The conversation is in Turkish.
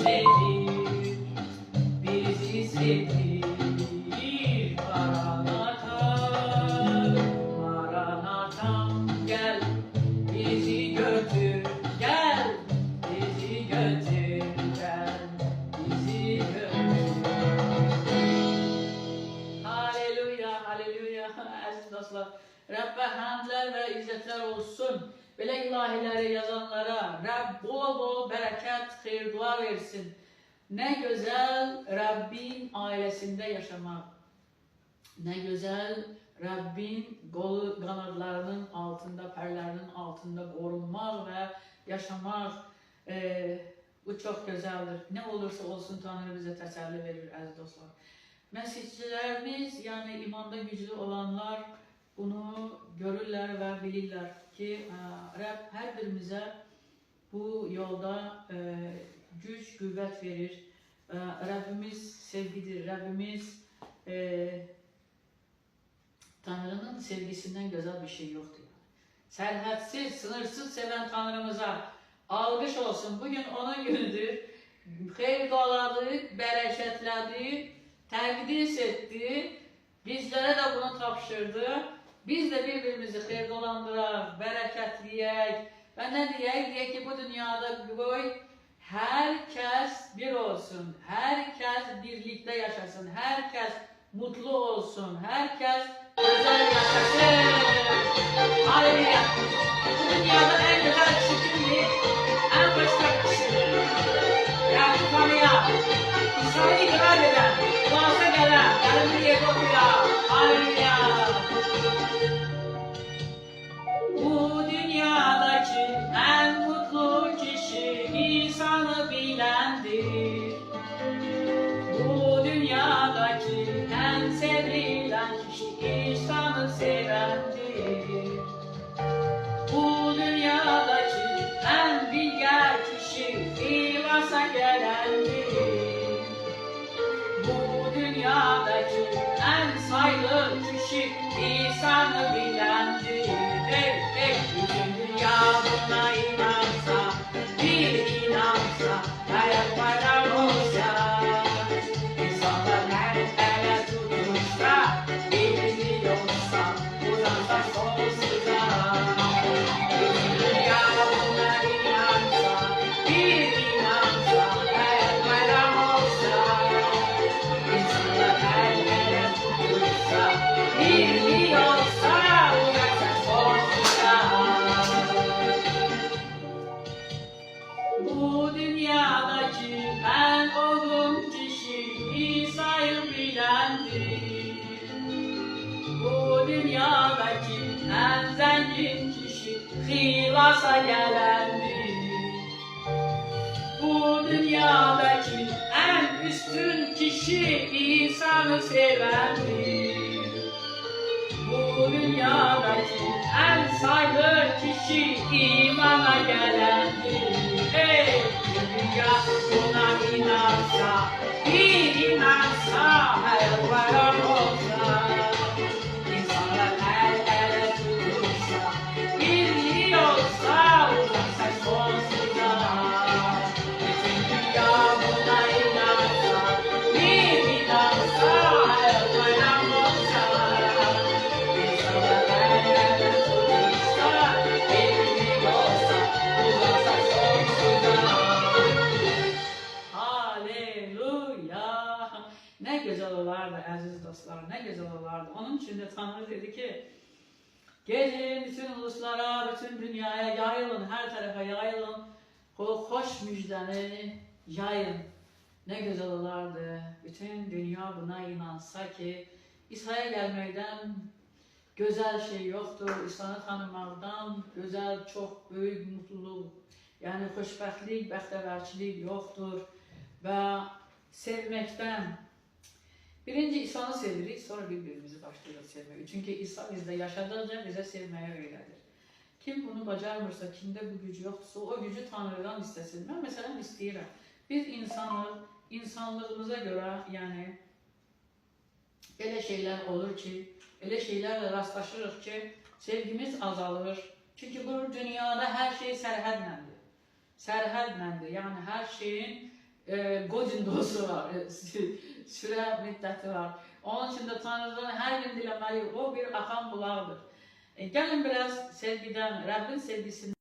sevdir, bizi sevdir. Maranatha, Maranatha, gel bizi götür, gel bizi götür, gel bizi götür. Haleluya, haleluya, aziz dostlar. Rabbe hamdler ve izzetler olsun. Böyle ilahileri yazanlara Rab bol bol bereket, hayır dua versin. Ne güzel Rabbin ailesinde yaşamak. Ne güzel Rabbin kanatlarının altında, perlerinin altında korunmak ve yaşamak. Bu çok güzeldir. Ne olursa olsun Tanrı bize teselli verir aziz dostlar. Mesihçilerimiz, yani imanda güçlü olanlar bunu görürler ve bilirler ki Rab her birimize bu yolda güç, kuvvet verir. Rabbimiz sevgidir. Rabbimiz Tanrı'nın sevgisinden güzel bir şey yoktur. Serhədsiz, sınırsız seven Tanrımıza alqış olsun. Bugün onun günüdür. Xeyir doladı, bərəkətlədi, təqdis etdi. Bizlere de bunu tapşırdı. Biz de birbirimizi xeyir dolandıraq, bərəkətləyək. Və nə deyək? Deyək ki, bu dünyada qoy, herkes bir olsun. Herkes birlikte yaşasın. Herkes mutlu olsun. Herkes güzel yaşasın. Aleluya. Bu dünyada en güzel kişi kimdir? En başta kişi. Yani tanıyan, İsa'yı iman eden, duasa gelen, kalemi diye okuyan. Aleluya. Bu dünyadaki en mutlu kişi İsa'nı bilendir. Bu dünyadaki en sevilen kişi İsa'nı sevendir. Bu dünyadaki en bilge kişi İlas'a gelendir. Bu dünyadaki en sayılı kişi İsa'nı bilendir. Bütün dünya buna inansa, bir inansa, hayat bayram olsa, insanlar her ele tutuşsa, birbirini yolsa, uzansa sonsuza. Bütün dünya buna inansa, bir inansa, hayat bayram olsa, insanlar her ele tutuşsa, birbirini yolsa, uzansa sonsuza. Bu dünyadaki en olgun kişi İsa'yı bilendir. Bu dünyadaki en zengin kişi hilasa gelendir. Bu dünyadaki en üstün kişi İsa'nı sevendir. Bu dünyadaki en saygı kişi imana gelendir. Ey dünya buna inansa, bir inansa, her bayram olsa, insanlar el ele tutuşsa, birliği olsa, uzansa sonsuza. Bütün dünya buna inansa, bir inansa, her bayram olsa, insanlar el ele tutuşsa, birliği olsa, uzansa sonsuza. Haleluya! Ne güzel olardı aziz dostlar, ne güzel olardı. Onun için de Tanrı dedi ki, gelin bütün uluslara, bütün dünyaya yayılın, her tarafa yayılın, hoş müjdeni yayın. Ne güzel olardı. Bütün dünya buna inansa ki, İsa'ya gelmekten güzel şey yoktur. İsa'nı tanımaktan güzel, çok büyük mutluluk, yani xoşbəxtlik, bəxtəvərçilik yoktur. Ve sevmekten, birinci İsa'nı sevirik, sonra birbirimizi başlıyoruz sevmeye. Çünkü İsa bizde yaşadıkça bize sevmeye öğretir. Kim bunu bacarmırsa, kimde bu gücü yoksa o gücü Tanrı'dan istesin. Ben mesela istəyirəm. Biz insanlığımıza göre, yani öyle şeyler olur ki, öyle şeylerle rastlaşırıq ki, sevgimiz azalır. Çünkü bu dünyada her şey sərhədləndir. Sərhədləndir. Yani her şeyin Gocun dostu var, süre müddeti var. Onun için de Tanrı'dan her gün dilemeyi, o bir akan bulağıdır. Gelin biraz sevgiden, Rabbin sevgisinden